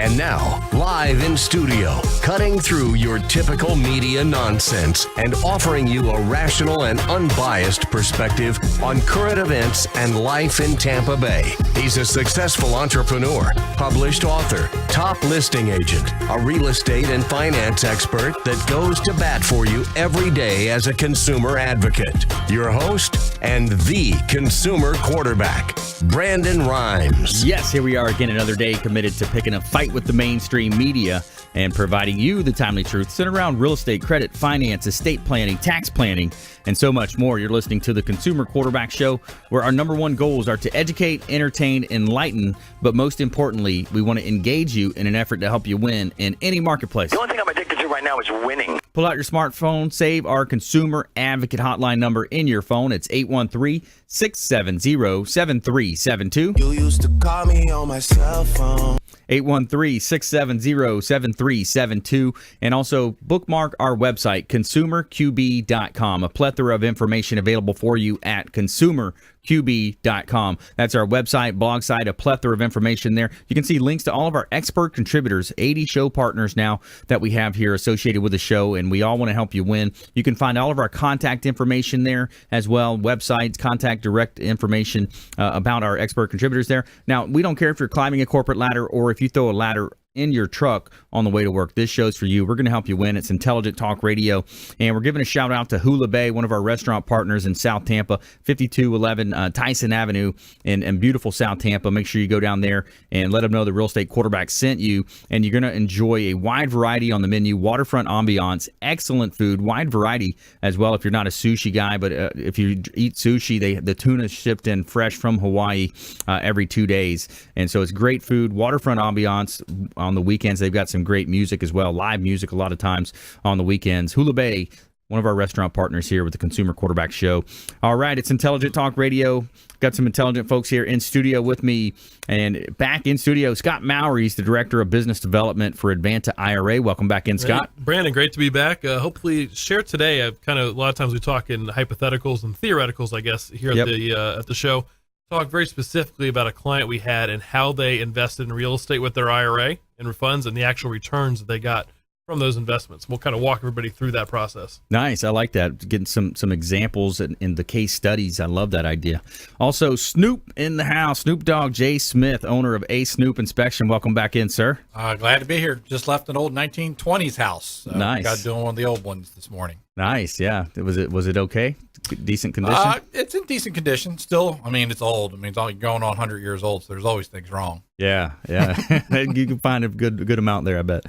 And now, live in studio, cutting through your typical media nonsense and offering you a rational and unbiased perspective on current events and life in Tampa Bay. He's a successful entrepreneur, published author, top listing agent, a real estate and finance expert that goes to bat for you every day as a consumer advocate. Your host and the consumer quarterback, Brandon Rhymes. Yes, here we are again, another day committed to picking a fight with the mainstream media and providing you the timely truth centered around real estate, credit, finance, estate planning, tax planning, and so much more. You're listening to the Consumer Quarterback Show, where our number one goals are to educate, entertain, enlighten, but most importantly, we want to engage you in an effort to help you win in any marketplace. The only thing I'm addicted to right now is winning. Pull out your smartphone, save our consumer advocate hotline number in your phone. It's 813-670-7372. You used to call me on my cell phone. 813-670-7372. And also bookmark our website, consumerqb.com. A plethora of information available for you at consumerqb.com. That's our website, blog site, a plethora of information there. You can see links to all of our expert contributors, 80 show partners now that we have here associated with the show, and we all want to help you win. You can find all of our contact information there as well, websites, contact direct information about our expert contributors there. Now, we don't care if you're climbing a corporate ladder or if you throw a ladder in your truck on the way to work. This show's for you. We're going to help you win. It's Intelligent Talk Radio, and we're giving a shout out to Hula Bay, one of our restaurant partners in South Tampa, 5211 Tyson Avenue in beautiful South Tampa. Make sure you go down there and let them know the Real Estate Quarterback sent you, and you're going to enjoy a wide variety on the menu, waterfront ambiance, excellent food, wide variety as well if you're not a sushi guy, but if you eat sushi, the tuna is shipped in fresh from Hawaii every 2 days, and so it's great food, waterfront ambiance. On the weekends, they've got some great music as well, live music a lot of times on the weekends. Hula Bay, one of our restaurant partners here with the Consumer Quarterback Show. All right, it's Intelligent Talk Radio. Got some intelligent folks here in studio with me, and back in studio, Scott Maurer. He's the Director of Business Development for Advanta IRA. Welcome back in, Scott. Brandon, great to be back. Hopefully share today. A lot of times we talk in hypotheticals and theoreticals, I guess, here at the show. Talk very specifically about a client we had and how they invested in real estate with their IRA and funds and the actual returns that they got from those investments. We'll kind of walk everybody through that process. Nice. I like that. Getting some examples in the case studies. I love that idea. Also, Snoop in the house. Snoop Dog Smith, owner of A Snoop Inspection. Welcome back in, sir. Glad to be here. Just left an old 1920s house. Nice. Got doing one of the old ones this morning. Nice. Yeah. Was it okay? Decent condition? It's in decent condition still. I mean, it's old. I mean, it's only going on 100 years old, so there's always things wrong. Yeah. You can find a good amount there, I bet.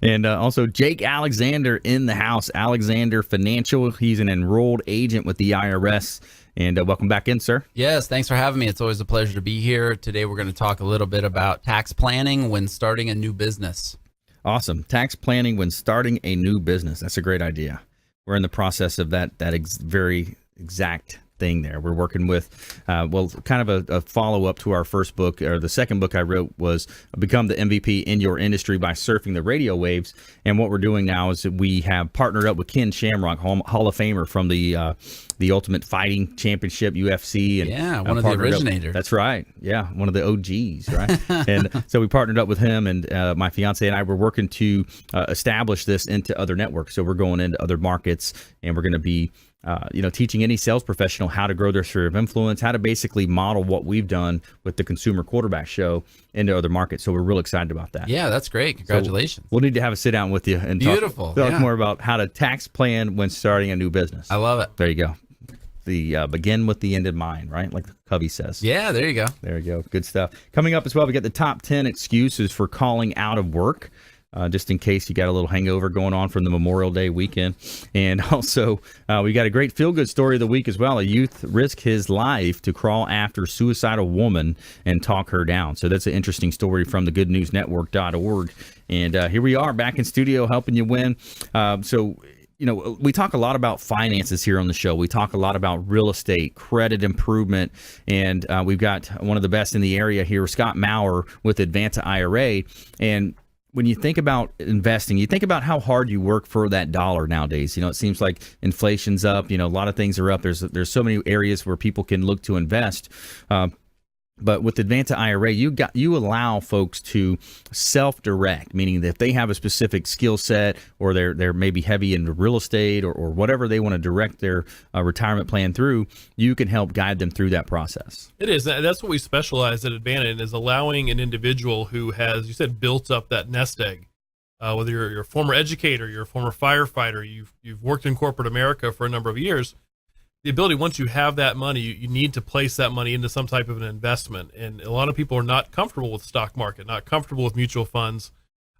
And also Jake Alexander in the house. Alexander Financial. He's an enrolled agent with the IRS. And welcome back in, sir. Yes, thanks for having me. It's always a pleasure to be here. Today we're going to talk a little bit about tax planning when starting a new business. Awesome. Tax planning when starting a new business. That's a great idea. We're in the process of that very exact thing there. We're working with, kind of a follow-up to our first book, or the second book I wrote was Become the MVP in Your Industry by Surfing the Radio Waves. And what we're doing now is that we have partnered up with Ken Shamrock, Hall of Famer from the Ultimate Fighting Championship, UFC. And one of the originators. That's right. Yeah, one of the OGs, right? And so we partnered up with him, and my fiance and I were working to establish this into other networks. So we're going into other markets, and we're going to be teaching any sales professional how to grow their sphere of influence, how to basically model what we've done with the Consumer Quarterback Show into other markets. So we're real excited about that. Yeah, that's great. Congratulations. So we'll need to have a sit down with you and talk more about how to tax plan when starting a new business. I love it. There you go. The begin with the end in mind, right? Like Covey says. Yeah, there you go. There you go. Good stuff. Coming up as well, we got the top 10 excuses for calling out of work. Just in case you got a little hangover going on from the Memorial Day weekend. And also, we got a great feel-good story of the week as well. A youth risked his life to crawl after suicidal woman and talk her down. So that's an interesting story from thegoodnewsnetwork.org. And here we are back in studio helping you win. We talk a lot about finances here on the show. We talk a lot about real estate, credit improvement, and we've got one of the best in the area here, Scott Maurer with Advanta IRA. And when you think about investing, you think about how hard you work for that dollar nowadays. It seems like inflation's up. A lot of things are up. There's so many areas where people can look to invest. But with Advanta IRA, you allow folks to self-direct, meaning that if they have a specific skill set or they're maybe heavy into real estate or whatever they want to direct their retirement plan through, you can help guide them through that process. It is. That's what we specialize at Advanta in, is allowing an individual who has, you said, built up that nest egg. Whether you're a former educator, you're a former firefighter, you've worked in corporate America for a number of years, the ability, once you have that money, you need to place that money into some type of an investment. And a lot of people are not comfortable with the stock market, not comfortable with mutual funds,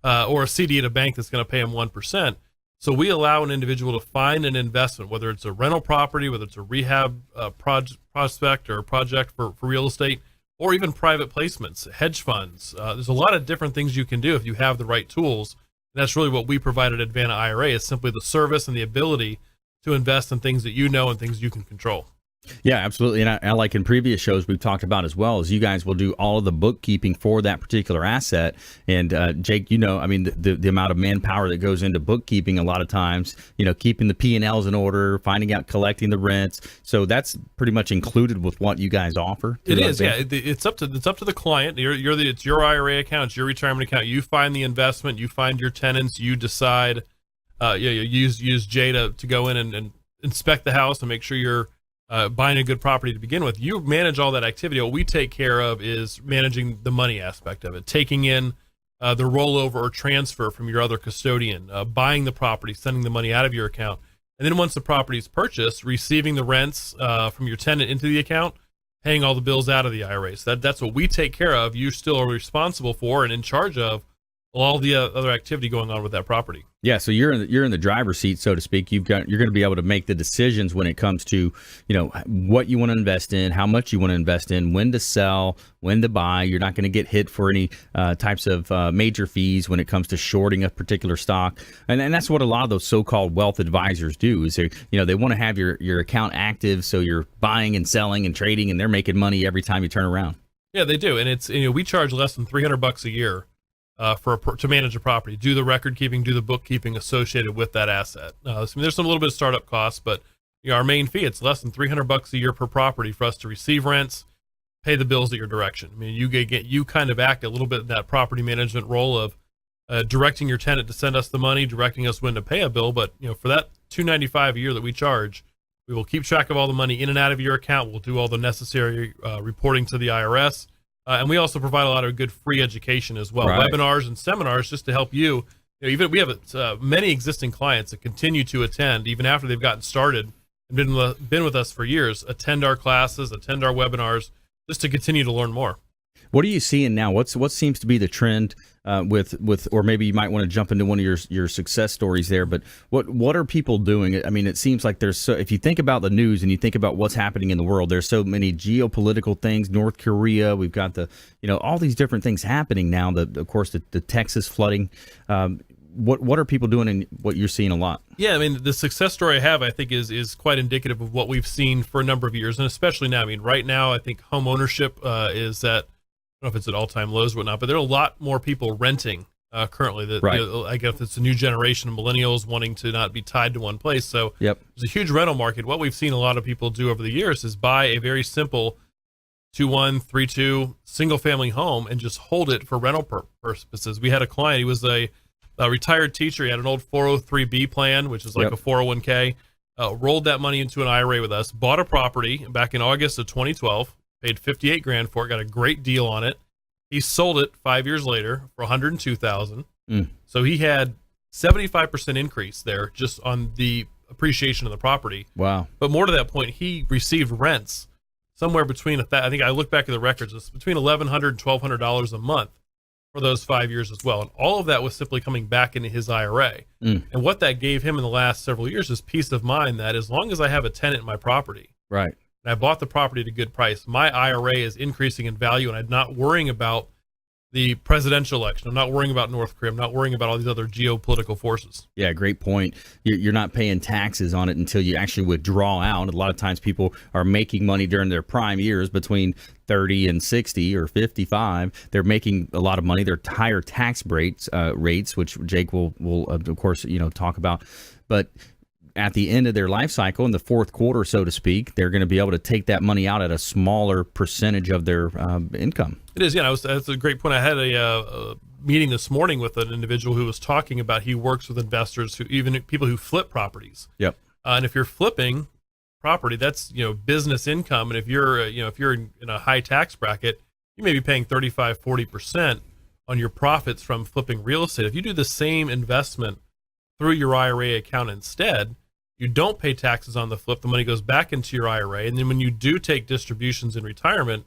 or a CD at a bank that's going to pay them 1%. So we allow an individual to find an investment, whether it's a rental property, whether it's a rehab prospect or a project for real estate, or even private placements, hedge funds. There's a lot of different things you can do if you have the right tools. And that's really what we provide at Advanta IRA, is simply the service and the ability to invest in things that you know and things you can control. Yeah, absolutely. And I like in previous shows we've talked about as well, is you guys will do all of the bookkeeping for that particular asset. And Jake, the amount of manpower that goes into bookkeeping a lot of times, keeping the P&Ls in order, finding out, collecting the rents. So that's pretty much included with what you guys offer. It is, yeah. It's up to the client. It's your IRA account, it's your retirement account. You find the investment, you find your tenants, you decide. You use Jay to go in and inspect the house and make sure you're buying a good property to begin with. You manage all that activity. What we take care of is managing the money aspect of it, taking in the rollover or transfer from your other custodian, buying the property, sending the money out of your account. And then once the property is purchased, receiving the rents from your tenant into the account, paying all the bills out of the IRA. So that's what we take care of. You still are responsible for and in charge of all the other activity going on with that property. Yeah, so you're in the driver's seat, so to speak. You're going to be able to make the decisions when it comes to, what you want to invest in, how much you want to invest in, when to sell, when to buy. You're not going to get hit for any types of major fees when it comes to shorting a particular stock. And that's what a lot of those so-called wealth advisors do, is they want to have your account active, so you're buying and selling and trading, and they're making money every time you turn around. Yeah, they do. And it's we charge less than $300 a year to manage a property, do the record keeping, do the bookkeeping associated with that asset. There's some little bit of startup costs, but our main fee, it's less than $300 a year per property for us to receive rents, pay the bills at your direction. You kind of act a little bit in that property management role of directing your tenant to send us the money, directing us when to pay a bill. But for that $295 a year that we charge, we will keep track of all the money in and out of your account. We'll do all the necessary reporting to the IRS. And we also provide a lot of good free education as well, right. Webinars and seminars just to help you. Even we have many existing clients that continue to attend even after they've gotten started and been with us for years. Attend our classes, attend our webinars, just to continue to learn more. What are you seeing now? What seems to be the trend with, or maybe you might want to jump into one of your success stories there. But what are people doing? It seems like if you think about the news and you think about what's happening in the world, there's so many geopolitical things. North Korea, we've got all these different things happening now. Of course, the Texas flooding. What are people doing, and what you're seeing a lot? Yeah, the success story I have, I think, is quite indicative of what we've seen for a number of years, and especially now. Right now, I think home ownership is at, I don't know if it's at all-time lows or whatnot, but there are a lot more people renting currently. Right. I guess it's a new generation of millennials wanting to not be tied to one place. So yep. There's a huge rental market. What we've seen a lot of people do over the years is buy a very simple 2-1, 3-2 single-family home and just hold it for rental purposes. We had a client. He was a retired teacher. He had an old 403B plan, which is like a 401k. Rolled that money into an IRA with us. Bought a property back in August of 2012. Paid $58,000 for it, got a great deal on it. He sold it 5 years later for $102,000. So he had 75% increase there just on the appreciation of the property. Wow! But more to that point, he received rents somewhere between I think I look back at the records, it's between $1,100 and $1,200 a month for those 5 years as well. And all of that was simply coming back into his IRA. And what that gave him in the last several years is peace of mind that as long as I have a tenant in my property, right, and I bought the property at a good price, my IRA is increasing in value, and I'm not worrying about the presidential election. I'm not worrying about North Korea. I'm not worrying about all these other geopolitical forces. Yeah, great point. You're not paying taxes on it until you actually withdraw out. A lot of times people are making money during their prime years between 30 and 60 or 55. They're making a lot of money. They're higher tax rates, which Jake will of course, talk about. But at the end of their life cycle in the fourth quarter, so to speak, they're going to be able to take that money out at a smaller percentage of their income. It is, yeah. That's a great point. I had a meeting this morning with an individual who was talking about he works with investors who, even people who flip properties. Yep. And if you're flipping property, that's business income, and if you're in a high tax bracket, you may be paying 35-40% on your profits from flipping real estate. If you do the same investment through your IRA account instead, you don't pay taxes on the flip. The money goes back into your IRA, and then when you do take distributions in retirement,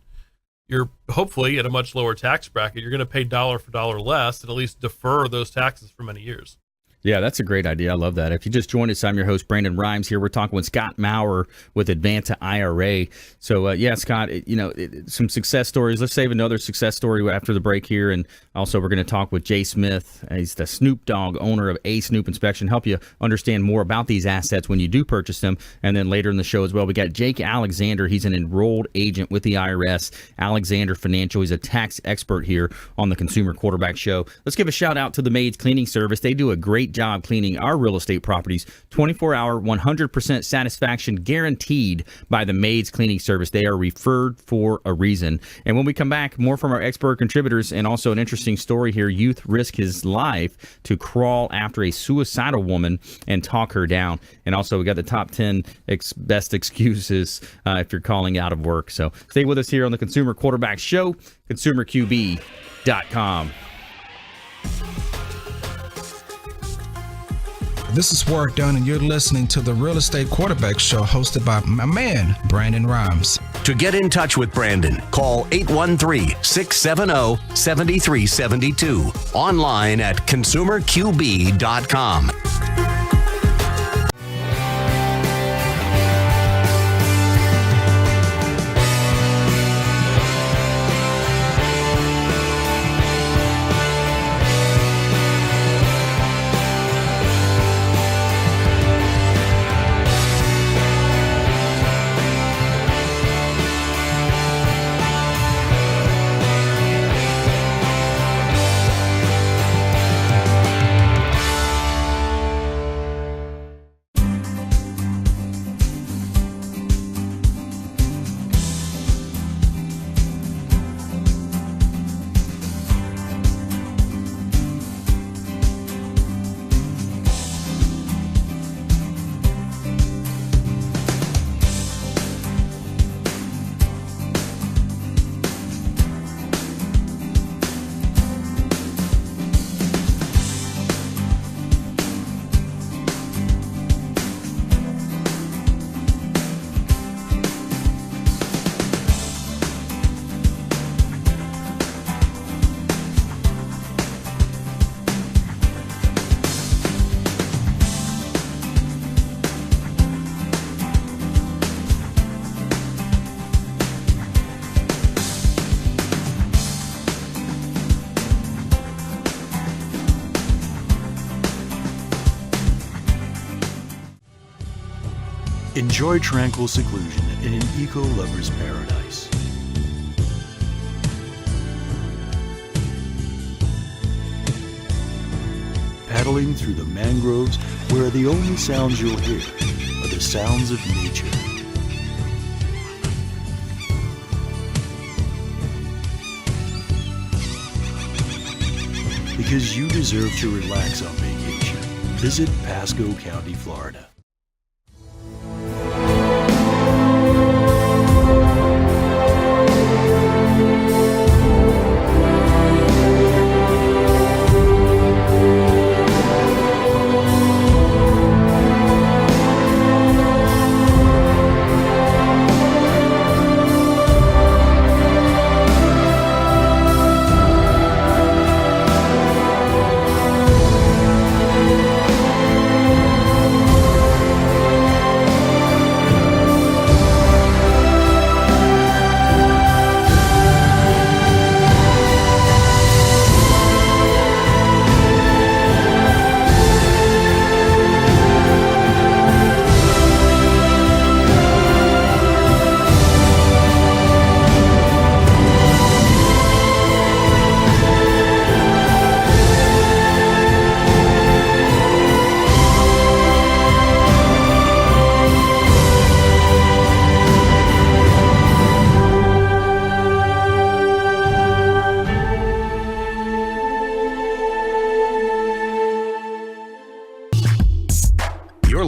you're hopefully at a much lower tax bracket. You're going to pay dollar for dollar less and at least defer those taxes for many years. Yeah, that's a great idea. I love that. If you just joined us, I'm your host, Brandon Rhymes here. We're talking with Scott Maurer with Advanta IRA. So, Scott, some success stories. Let's save another success story after the break here. And also, we're going to talk with Jay Smith. He's the Snoop Dog owner of A Snoop Inspection, help you understand more about these assets when you do purchase them. And then later in the show as well, we got Jake Alexander. He's an enrolled agent with the IRS, Alexander Financial. He's a tax expert here on the Consumer Quarterback Show. Let's give a shout out to the Maids Cleaning Service. They do a great job cleaning our real estate properties. 24-hour, 100% satisfaction guaranteed by the Maids Cleaning Service. They are referred for a reason. And when we come back, more from our expert contributors, and also an interesting story here. Youth risk his life to crawl after a suicidal woman and talk her down. And also, we got the top 10 best excuses if you're calling out of work. So stay with us here on the Consumer Quarterback Show, consumerqb.com. This is Work Done, and you're listening to the Real Estate Quarterback Show hosted by my man, Brandon Rhymes. To get in touch with Brandon, call 813-670-7372. Online at consumerqb.com. Enjoy tranquil seclusion in an eco-lover's paradise. Paddling through the mangroves where the only sounds you'll hear are the sounds of nature. Because you deserve to relax on vacation, visit Pasco County, Florida.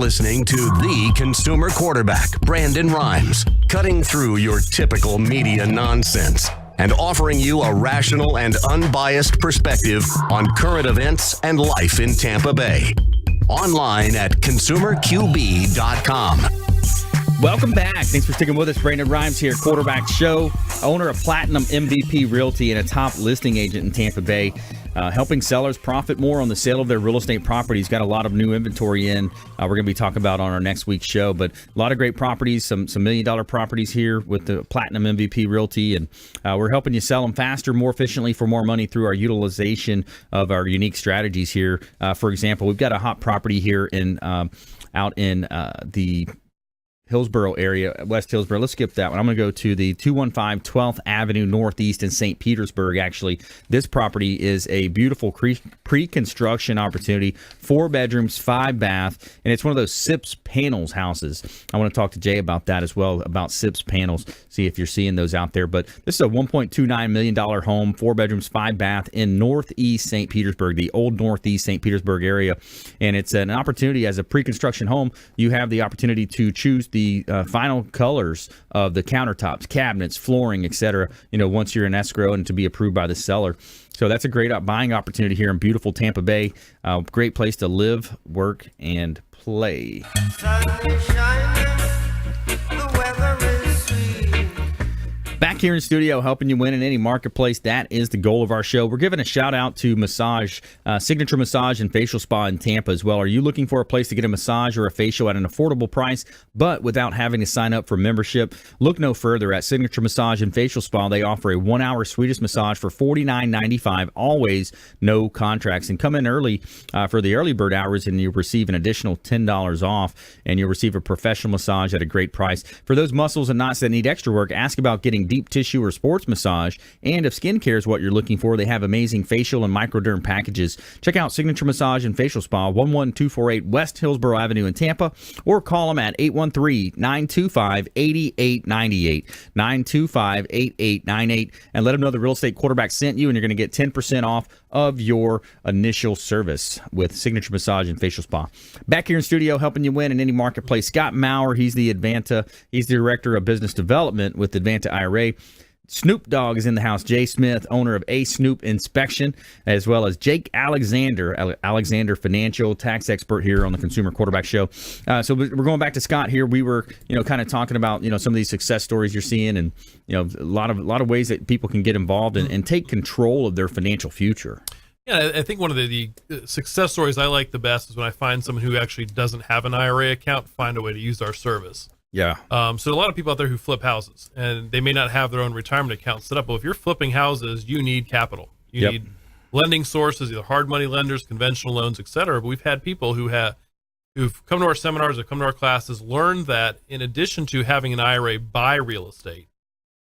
listening to the consumer quarterback, Brandon Rhymes, cutting through your typical media nonsense and offering you a rational and unbiased perspective on current events and life in Tampa Bay. Online at consumerqb.com. Welcome back. Thanks for sticking with us. Brandon Rhymes here, Quarterback Show, owner of Platinum MVP Realty and a top listing agent in Tampa Bay, helping sellers profit more on the sale of their real estate properties. Got a lot of new inventory in. We're going to be talking about on our next week's show, but a lot of great properties, some $1 million properties here with the Platinum MVP Realty, and we're helping you sell them faster, more efficiently, for more money through our utilization of our unique strategies here. For example, we've got a hot property here in out in the Hillsborough area, West Hillsborough. Let's skip that one. I'm going to go to the 215 12th Avenue Northeast in St. Petersburg, actually. This property is a beautiful pre-construction opportunity, 4 bedrooms, 5 bath, and it's one of those SIPS panels houses. I want to talk to Jay about that as well, about SIPS panels, see if you're seeing those out there. But this is a $1.29 million home, 4 bedrooms, 5 bath in Northeast St. Petersburg, the old Northeast St. Petersburg area. And it's an opportunity as a pre-construction home. You have the opportunity to choose the final colors of the countertops, cabinets, flooring, etc. Once you're in escrow and to be approved by the seller. So that's a great buying opportunity here in beautiful Tampa Bay. Great place to live, work, and play. Back here in studio, helping you win in any marketplace. That is the goal of our show. We're giving a shout out to Massage, Signature Massage and Facial Spa in Tampa as well. Are you looking for a place to get a massage or a facial at an affordable price, but without having to sign up for membership? Look no further. At Signature Massage and Facial Spa, they offer a 1-hour Swedish massage for $49.95. Always no contracts. And come in early for the early bird hours, and you'll receive an additional $10 off, and you'll receive a professional massage at a great price. For those muscles and knots that need extra work, ask about getting deep tissue or sports massage. And if skincare is what you're looking for, they have amazing facial and microderm packages. Check out Signature Massage and Facial Spa, 11248 West Hillsborough Avenue in Tampa, or call them at 813-925-8898, 925-8898, and let them know the Real Estate Quarterback sent you, and you're going to get 10% off of your initial service with Signature Massage and Facial Spa. Back here in studio, helping you win in any marketplace, Scott Maurer. He's the Director of Business Development with Advanta IRA. Snoop Dogg is in the house. Jay Smith, owner of A Snoop Inspection, as well as Jake Alexander Financial Tax Expert here on the Consumer Quarterback Show. So we're going back to Scott here. We were, kind of talking about, some of these success stories you're seeing, and a lot of ways that people can get involved and take control of their financial future. Yeah, I think one of the success stories I like the best is when I find someone who actually doesn't have an IRA account find a way to use our service. Yeah. So a lot of people out there who flip houses, and they may not have their own retirement account set up. Well, if you're flipping houses, you need capital. You need lending sources, either hard money lenders, conventional loans, etc. But we've had people who've come to our seminars or come to our classes, learned that in addition to having an IRA buy real estate,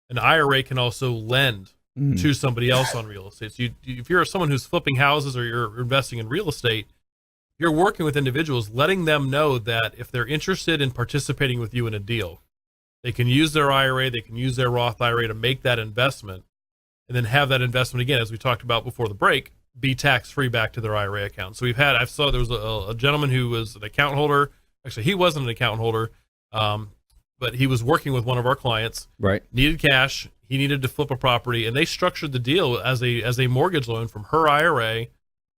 an IRA can also lend to somebody else on real estate. So if you're someone who's flipping houses or you're investing in real estate, you're working with individuals, letting them know that if they're interested in participating with you in a deal, they can use their IRA, they can use their Roth IRA to make that investment, and then have that investment, again, as we talked about before the break, be tax-free back to their IRA account. So I saw there was a gentleman who was an account holder. Actually, he wasn't an account holder, but he was working with one of our clients. Right. Needed cash. He needed to flip a property, and they structured the deal as a mortgage loan from her IRA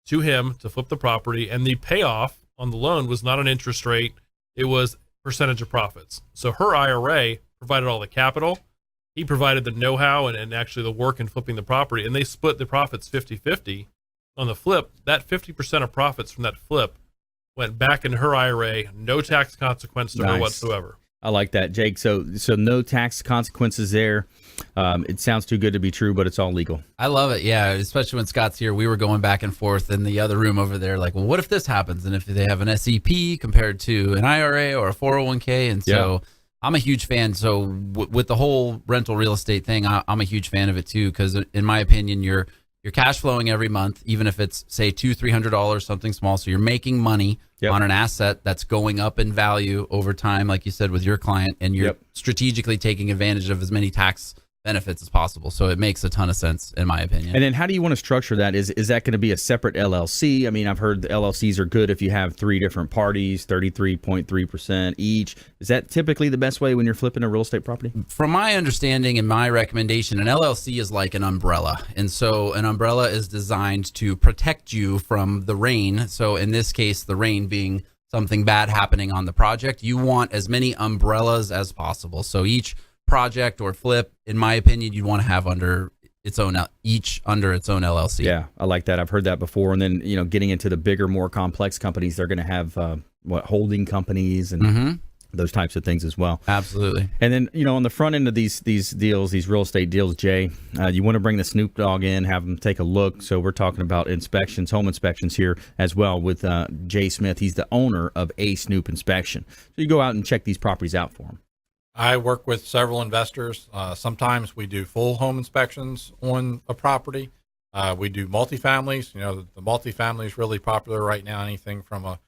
to him to flip the property, and the payoff on the loan was not an interest rate, it was percentage of profits. So her IRA provided all the capital, he provided the know-how and actually the work in flipping the property, and they split the profits 50-50 on the flip. That 50% of profits from that flip went back into her IRA, no tax consequence to her whatsoever. I like that, Jake. So no tax consequences there. It sounds too good to be true, but it's all legal. I love it. Yeah, especially when Scott's here. We were going back and forth in the other room over there, like, well, what if this happens? And if they have an SEP compared to an IRA or a 401k? And so I'm a huge fan. So with the whole rental real estate thing, I'm a huge fan of it too, because in my opinion, you're cash flowing every month, even if it's, say, $200-$300, something small. So you're making money on an asset that's going up in value over time, like you said, with your client, and you're strategically taking advantage of as many tax benefits as possible. So it makes a ton of sense, in my opinion. And then how do you want to structure that? Is that going to be a separate LLC? I mean, I've heard the LLCs are good if you have 3 different parties, 33.3% each. Is that typically the best way when you're flipping a real estate property? From my understanding and my recommendation, an LLC is like an umbrella. And so an umbrella is designed to protect you from the rain. So in this case, the rain being something bad happening on the project, you want as many umbrellas as possible. So each project or flip, in my opinion, you'd want to have under its own LLC. Yeah, I like that. I've heard that before. And then, getting into the bigger, more complex companies, they're going to have holding companies and those types of things as well. Absolutely. And then, on the front end of these deals, these real estate deals, Jay, you want to bring the Snoop Dog in, have them take a look. So we're talking about inspections, home inspections here as well with Jay Smith. He's the owner of A Snoop Inspection. So you go out and check these properties out for him. I work with several investors. Sometimes we do full home inspections on a property. We do multifamilies. The multifamily is really popular right now, anything from a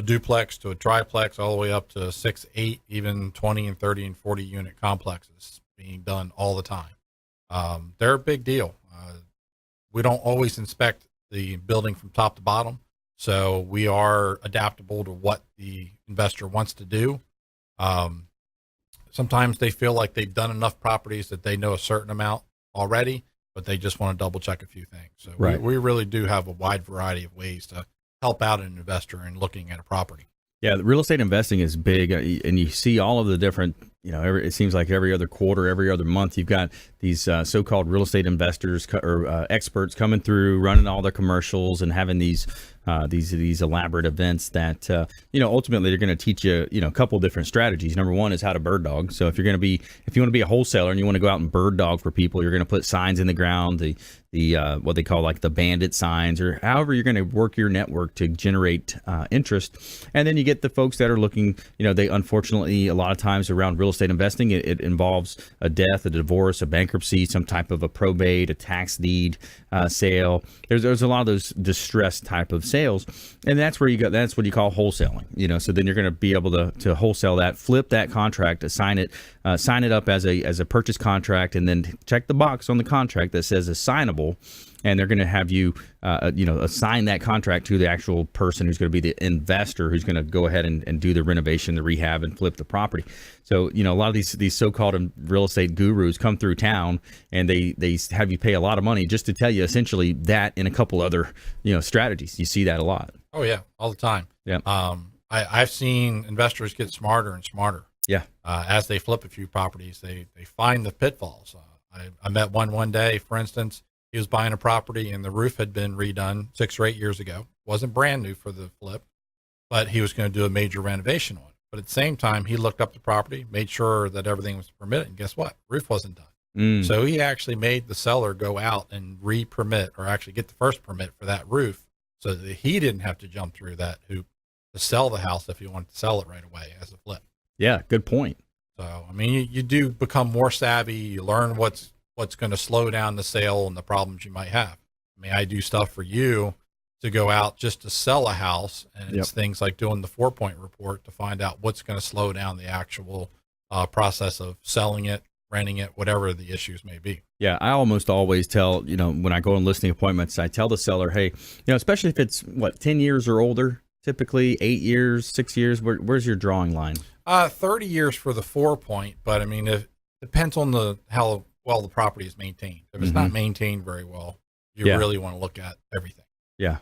duplex to a triplex, all the way up to 6, 8, even 20 and 30 and 40 unit complexes being done all the time. They're a big deal. We don't always inspect the building from top to bottom, so we are adaptable to what the investor wants to do. Sometimes they feel like they've done enough properties that they know a certain amount already, but they just want to double check a few things. So we really do have a wide variety of ways to help out an investor in looking at a property. Yeah, the real estate investing is big, and you see all of the different, it seems like every other quarter, every other month, you've got these so-called real estate investors or experts coming through, running all their commercials and having these elaborate events that, ultimately they're going to teach you, a couple of different strategies. Number one is how to bird dog. So if you want to be a wholesaler and you want to go out and bird dog for people, you're going to put signs in the ground, the what they call like the bandit signs, or however you're going to work your network to generate interest. And then you get the folks that are looking, they unfortunately a lot of times around real estate investing, it involves a death, a divorce, a bankruptcy, some type of a probate, a tax deed sale. There's a lot of those distressed type of sales, and that's what you call wholesaling. So then you're going to be able to wholesale that, flip that contract, sign it up as a purchase contract, and then check the box on the contract that says assignable. And they're going to have you, assign that contract to the actual person who's going to be the investor who's going to go ahead and do the renovation, the rehab, and flip the property. So, a lot of these so-called real estate gurus come through town, and they have you pay a lot of money just to tell you essentially that and a couple other, strategies. You see that a lot. Oh, yeah, all the time. Yeah. I've seen investors get smarter and smarter. Yeah. As they flip a few properties, they find the pitfalls. I met one day, for instance. He was buying a property and the roof had been redone 6 or 8 years ago. Wasn't brand new for the flip, but he was going to do a major renovation on it. But at the same time, he looked up the property, made sure that everything was permitted, and guess what? Roof wasn't done. So he actually made the seller go out and re-permit, or actually get the first permit for that roof, so that he didn't have to jump through that hoop to sell the house if he wanted to sell it right away as a flip. Yeah, good point. So, I mean, you do become more savvy. You learn what's going to slow down the sale and the problems you might have. I mean, I do stuff for you to go out just to sell a house, and it's things like doing the 4-point report to find out what's going to slow down the actual process of selling it, renting it, whatever the issues may be. Yeah, I almost always tell, when I go on listing appointments, I tell the seller, hey, especially if it's 10 years or older, typically 8 years, 6 years, where's your drawing line? 30 years for the 4-point, but I mean, it depends on how well the property is maintained. If it's not maintained very well, you really want to look at everything. Yeah.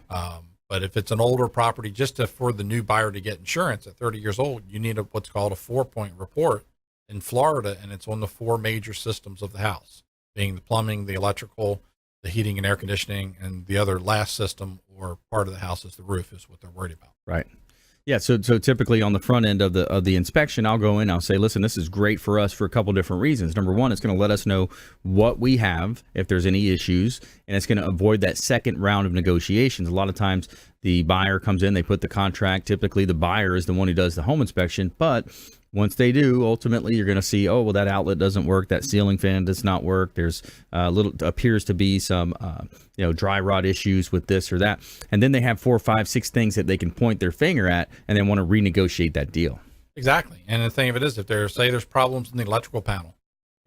But if it's an older property, for the new buyer to get insurance at 30 years old, you need what's called a 4-point report in Florida, and it's on the 4 major systems of the house, being the plumbing, the electrical, the heating and air conditioning, and the other last system or part of the house is the roof, is what they're worried about. Right. Yeah, so typically on the front end of the inspection, I'll go in, I'll say, listen, this is great for us for a couple different reasons. Number one, it's going to let us know what we have, if there's any issues, and it's going to avoid that second round of negotiations. A lot of times the buyer comes in, they put the contract. Typically the buyer is the one who does the home inspection, but once they do, ultimately you're going to see, oh, well, that outlet doesn't work, that ceiling fan does not work. There's appears to be some dry rot issues with this or that, and then they have 4, 5, 6 things that they can point their finger at, and then want to renegotiate that deal. Exactly. And the thing of it is, if there's problems in the electrical panel,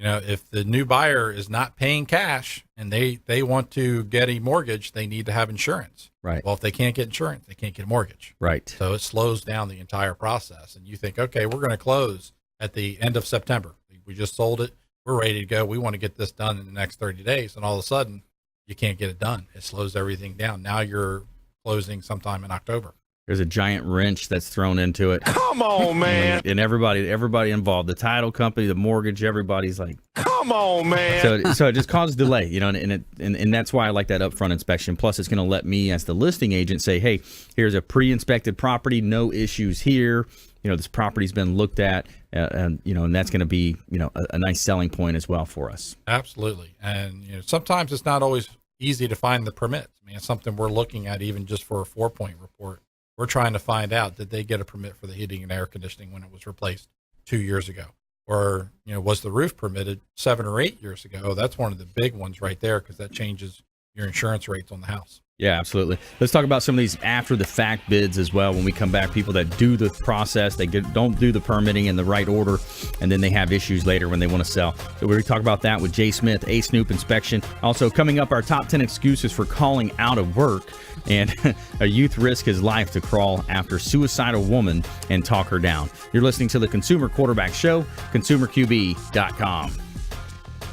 if the new buyer is not paying cash and they want to get a mortgage, they need to have insurance. Right. Well, if they can't get insurance, they can't get a mortgage. Right. So it slows down the entire process. And you think, okay, we're going to close at the end of September. We just sold it. We're ready to go. We want to get this done in the next 30 days. And all of a sudden, you can't get it done. It slows everything down. Now you're closing sometime in October. There's a giant wrench that's thrown into it. Come on, man. And everybody involved, the title company, the mortgage, everybody's like, Come on, man. so it just causes delay, and that's why I like that upfront inspection. Plus, it's going to let me, as the listing agent, say, hey, here's a pre-inspected property, no issues here. This property's been looked at, and that's going to be, a nice selling point as well for us. Absolutely. And, sometimes it's not always easy to find the permits. I mean, it's something we're looking at even just for a 4-point report. We're trying to find out, did they get a permit for the heating and air conditioning when it was replaced 2 years ago? Or, was the roof permitted 7 or 8 years ago? That's one of the big ones right there, because that changes your insurance rates on the house. Yeah, absolutely. Let's talk about some of these after the fact bids as well. When we come back, people that do the process, don't do the permitting in the right order, and then they have issues later when they want to sell. So we're going to talk about that with Jay Smith, A Snoop Inspection. Also coming up, our top 10 excuses for calling out of work, and a youth risk his life to crawl after suicidal woman and talk her down. You're listening to the Consumer Quarterback Show, consumerqb.com.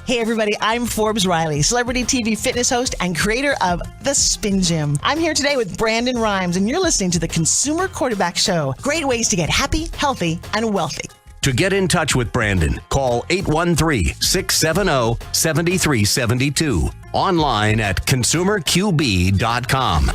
Hey everybody, I'm Forbes Riley, celebrity TV fitness host and creator of The Spin Gym. I'm here today with Brandon Rhymes, and you're listening to the Consumer Quarterback Show. Great ways to get happy, healthy, and wealthy. To get in touch with Brandon, call 813-670-7372. Online at consumerqb.com.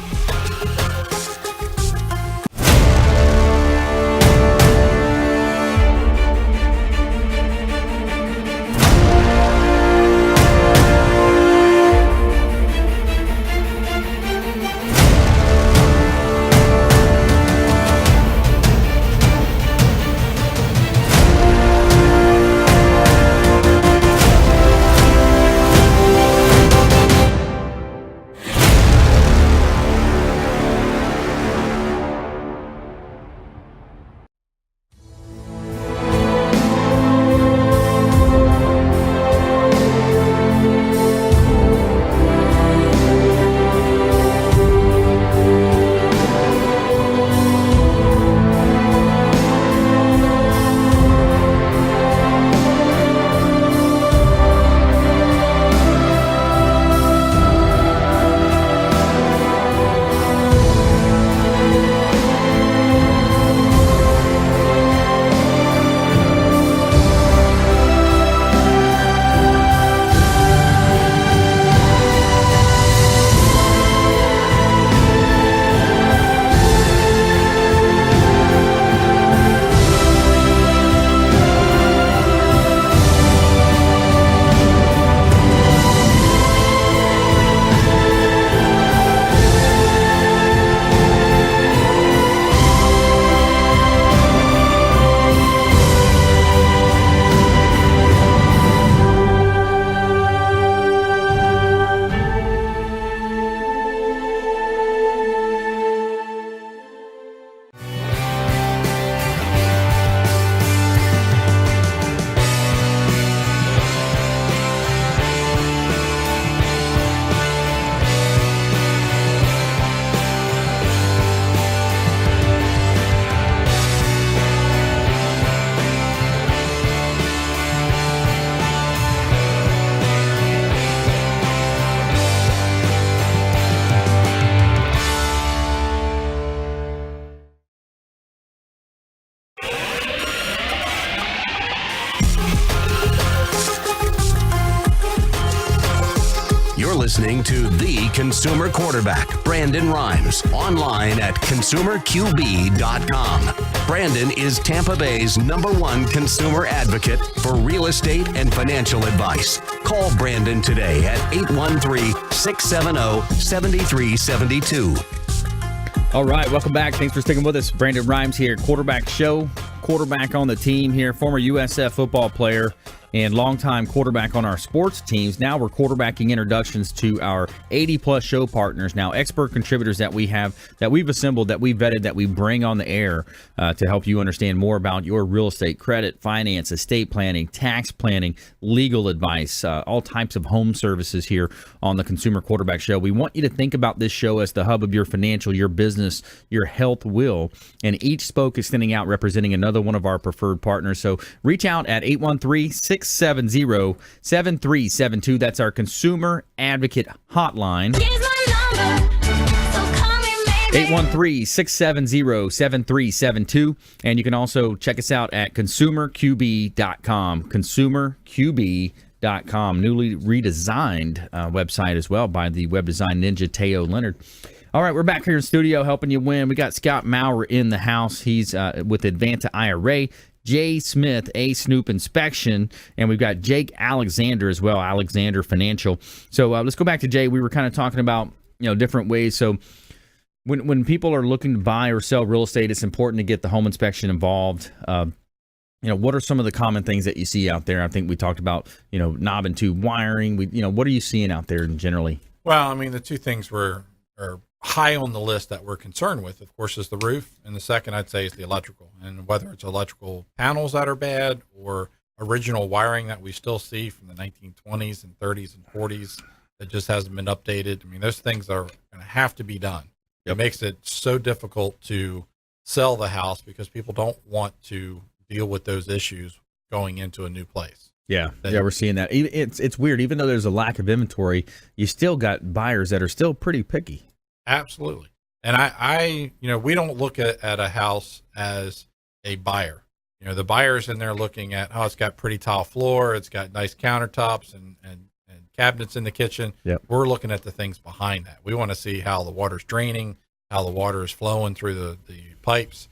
Listening to the Consumer Quarterback, Brandon Rhymes, online at consumerqb.com. Brandon is Tampa Bay's #1 consumer advocate for real estate and financial advice. Call Brandon today at 813-670-7372. All right, welcome back. Thanks for sticking with us. Brandon Rhymes here, Quarterback Show, quarterback on the team here, former USF football player. and longtime quarterback on our sports teams. Now we're quarterbacking introductions to our 80-plus show partners, now expert contributors that we have, that we've assembled, that we've vetted, that we bring on the air to help you understand more about your real estate, credit, finance, estate planning, tax planning, legal advice, all types of home services here on the Consumer Quarterback Show. We want you to think about this show as the hub of your financial, your business, your health will, and each spoke is standing out representing another one of our preferred partners. So reach out at 813-670-7372. That's our Consumer Advocate Hotline. 813-670-7372. And you can also check us out at consumerqb.com. Consumerqb.com. Newly redesigned website as well by the web design ninja Teo Leonard. All right, we're back here in the studio helping you win. We got Scott Maurer in the house. He's with Advanta IRA. Jay Smith, A Snoop Inspection, and we've got Jake Alexander as well, Alexander Financial. So let's go back to Jay. We were kind of talking about different ways. So when people are looking to buy or sell real estate, it's important to get the home inspection involved. What are some of the common things that you see out there? I think we talked about knob and tube wiring. What are you seeing out there generally? Well, I mean, the two things are high on the list that we're concerned with, of course, is the roof, and the second I'd say is the electrical. And whether it's electrical panels that are bad or original wiring that we still see from the 1920s and 30s and 40s that just hasn't been updated. I mean, those things are going to have to be done. Yep. It makes it so difficult to sell the house because people don't want to deal with those issues going into a new place. Yeah, we're seeing that. It's weird. Even though there's a lack of inventory, you still got buyers that are still pretty picky. Absolutely. And I we don't look at a house as a buyer. The buyer's in there looking at, it's got pretty tile floor, it's got nice countertops and cabinets in the kitchen. Yep. We're looking at the things behind that. We want to see how the water's draining, how the water is flowing through the pipes,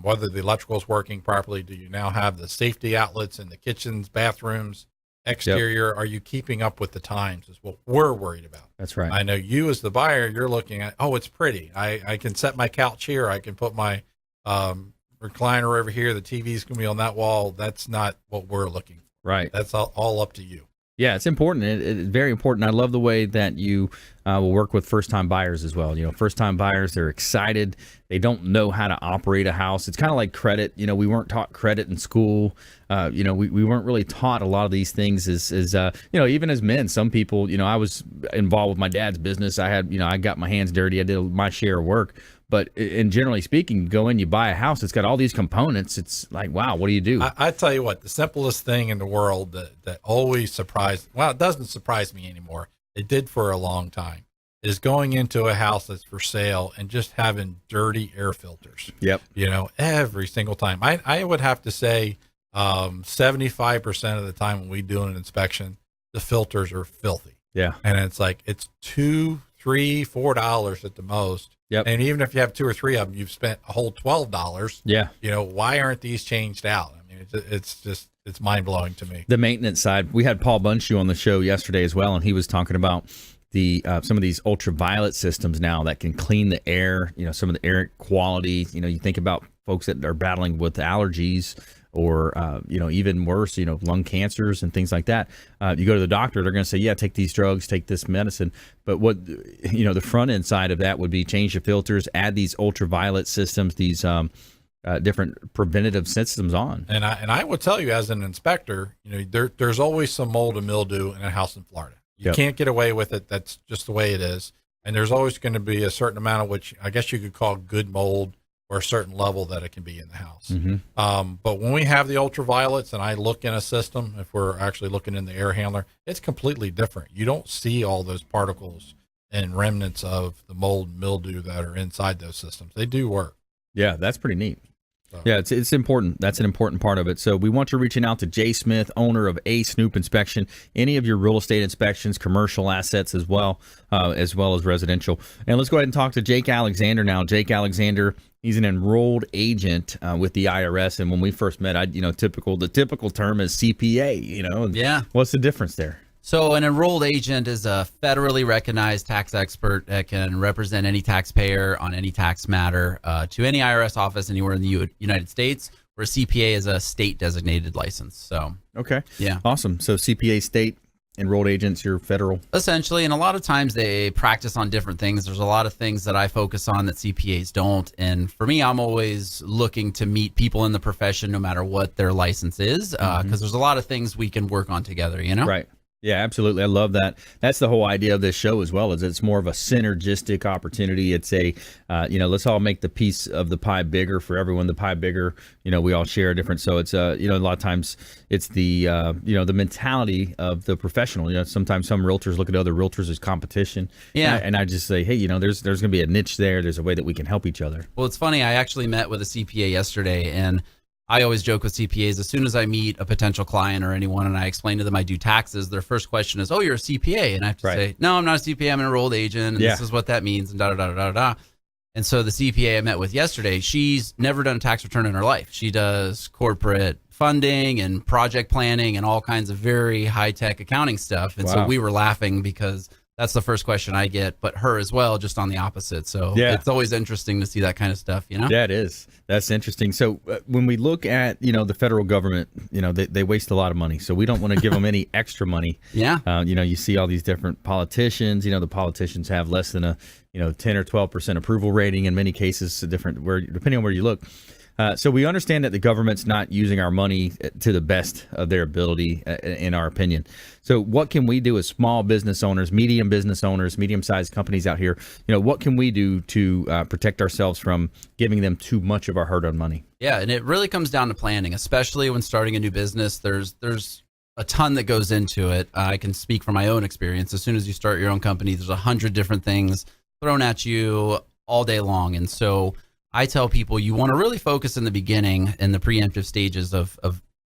whether the electrical is working properly. Do you now have the safety outlets in the kitchens, bathrooms? Exterior, Are you keeping up with the times is what we're worried about. That's right. I know you as the buyer, you're looking at, it's pretty. I can set my couch here. I can put my recliner over here. The TV's going to be on that wall. That's not what we're looking for. Right. That's all up to you. Yeah, it's important. It's very important. I love the way that you will work with first-time buyers as well. First-time buyers, they're excited. They don't know how to operate a house. It's kind of like credit. We weren't taught credit in school. We weren't really taught a lot of these things as even as men. Some people, I was involved with my dad's business. I had, I got my hands dirty. I did my share of work. But in generally speaking, you go in, you buy a house, it's got all these components. It's like, wow, what do you do? I tell you what, the simplest thing in the world that always surprised, it doesn't surprise me anymore. It did for a long time, is going into a house that's for sale and just having dirty air filters. Yep. Every single time. I would have to say 75% of the time when we do an inspection, the filters are filthy. Yeah. And it's like, it's $2, $3, $4 at the most. Yep. And even if you have 2 or 3 of them, you've spent a whole $12. Yeah. Why aren't these changed out? I mean, it's mind blowing to me. The maintenance side. We had Paul Bunchu on the show yesterday as well, and he was talking about the some of these ultraviolet systems now that can clean the air. Some of the air quality. You think about folks that are battling with allergies or even worse, lung cancers and things like that. You go to the doctor, they're going to say, yeah, take these drugs, take this medicine. But what, the front end side of that would be change the filters, add these ultraviolet systems, these different preventative systems on. And I would tell you as an inspector, there's always some mold and mildew in a house in Florida. You can't get away with it. That's just the way it is. And there's always going to be a certain amount of which I guess you could call good mold, or a certain level that it can be in the house. Mm-hmm. But when we have the ultraviolets and I look in a system, if we're actually looking in the air handler, it's completely different. You don't see all those particles and remnants of the mold and mildew that are inside those systems. They do work. Yeah, that's pretty neat. So. Yeah, it's important. That's an important part of it. So we want you reaching out to Jay Smith, owner of A Snoop Inspection. Any of your real estate inspections, commercial assets as well as residential. And let's go ahead and talk to Jake Alexander now. Jake Alexander, he's an enrolled agent with the IRS. And when we first met, the typical term is CPA. Yeah. What's the difference there? So an enrolled agent is a federally recognized tax expert that can represent any taxpayer on any tax matter to any IRS office anywhere in the United States. where CPA is a state designated license. So, okay. Yeah. Awesome. So CPA state, enrolled agents, you're federal. Essentially, and a lot of times they practice on different things. There's a lot of things that I focus on that CPAs don't. And for me, I'm always looking to meet people in the profession no matter what their license is, because there's a lot of things we can work on together, you know? Right. Yeah, absolutely. I love that. That's the whole idea of this show as well, is it's more of a synergistic opportunity. It's a, let's all make the piece of the pie bigger for everyone. The pie bigger, we all share different. So it's, a lot of times it's the, the mentality of the professional. Sometimes some realtors look at other realtors as competition. Yeah. And I just say, hey, there's going to be a niche there. There's a way that we can help each other. Well, it's funny. I actually met with a CPA yesterday, and I always joke with CPAs, as soon as I meet a potential client or anyone and I explain to them I do taxes, their first question is, oh, you're a CPA. And I have to say, no, I'm not a CPA. I'm an enrolled agent. And this is what that means. And da-da-da-da-da-da. And so the CPA I met with yesterday, she's never done a tax return in her life. She does corporate funding and project planning and all kinds of very high-tech accounting stuff. And so we were laughing because that's the first question I get, but her as well, just on the opposite. So it's always interesting to see that kind of stuff, Yeah, it is. That's interesting. So when we look at, the federal government, they waste a lot of money. So we don't want to give them any extra money. Yeah. You see all these different politicians, the politicians have less than a, 10 or 12% approval rating in many cases, depending on where you look. So we understand that the government's not using our money to the best of their ability, in our opinion. So what can we do as small business owners, medium-sized companies out here? What can we do to protect ourselves from giving them too much of our hard-earned money? Yeah, and it really comes down to planning, especially when starting a new business. There's a ton that goes into it. I can speak from my own experience. As soon as you start your own company, there's 100 different things thrown at you all day long. And so I tell people you want to really focus in the beginning in the preemptive stages of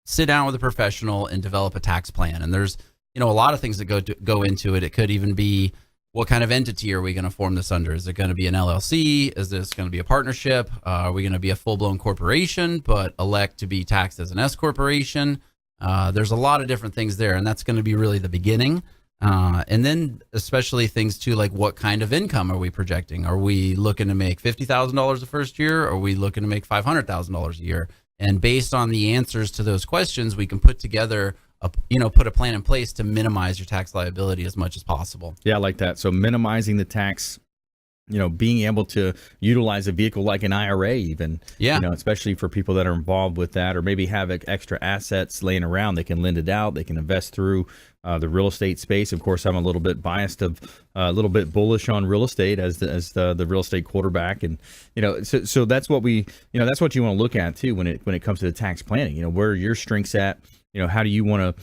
sit down with a professional and develop a tax plan. And there's, a lot of things that go into it. It could even be, what kind of entity are we going to form this under? Is it going to be an LLC? Is this going to be a partnership? Are we going to be a full-blown corporation but elect to be taxed as an S corporation? There's a lot of different things there, and that's going to be really the beginning. And then especially things too, like what kind of income are we projecting? Are we looking to make $50,000 the first year? Or are we looking to make $500,000 a year? And based on the answers to those questions, we can put together put a plan in place to minimize your tax liability as much as possible. Yeah, I like that. So minimizing the tax, being able to utilize a vehicle like an IRA even, especially for people that are involved with that, or maybe have extra assets laying around, they can lend it out, they can invest through the real estate space. Of course, I'm a little bit biased a little bit bullish on real estate as the real estate quarterback. And, so that's what that's what you want to look at too, when it comes to the tax planning, where are your strengths at, how do you want to,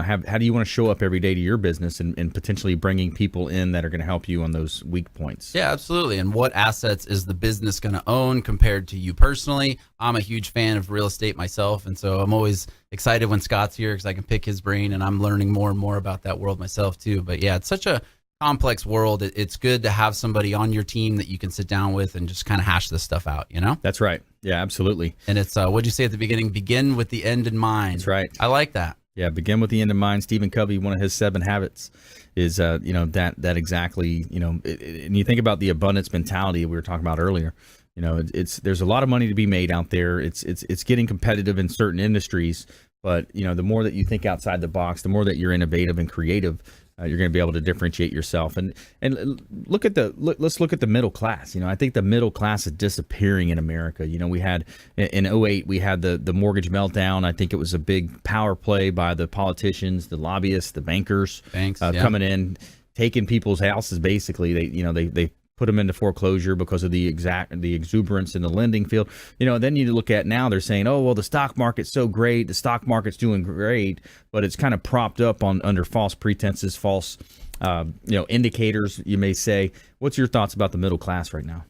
how do you want to show up every day to your business and potentially bringing people in that are going to help you on those weak points? Yeah, absolutely. And what assets is the business going to own compared to you personally? I'm a huge fan of real estate myself, and so I'm always excited when Scott's here because I can pick his brain, and I'm learning more and more about that world myself too. But yeah, it's such a complex world. It's good to have somebody on your team that you can sit down with and just kind of hash this stuff out, That's right. Yeah, absolutely. And it's, what'd you say at the beginning? Begin with the end in mind. That's right. I like that. Yeah, begin with the end in mind. Stephen Covey, one of his 7 habits is, that exactly, and you think about the abundance mentality we were talking about earlier. There's a lot of money to be made out there. It's getting competitive in certain industries, but the more that you think outside the box, the more that you're innovative and creative, you're going to be able to differentiate yourself. And let's look at the middle class. I think the middle class is disappearing in America. We had in 2008, we had the mortgage meltdown. I think it was a big power play by the politicians, the lobbyists, the banks coming in, taking people's houses. Basically, they put them into foreclosure because of the exuberance in the lending field. Then you look at now, they're saying, oh, well, the stock market's so great. The stock market's doing great, but it's kind of propped up under false pretenses, false, indicators, you may say. What's your thoughts about the middle class right now?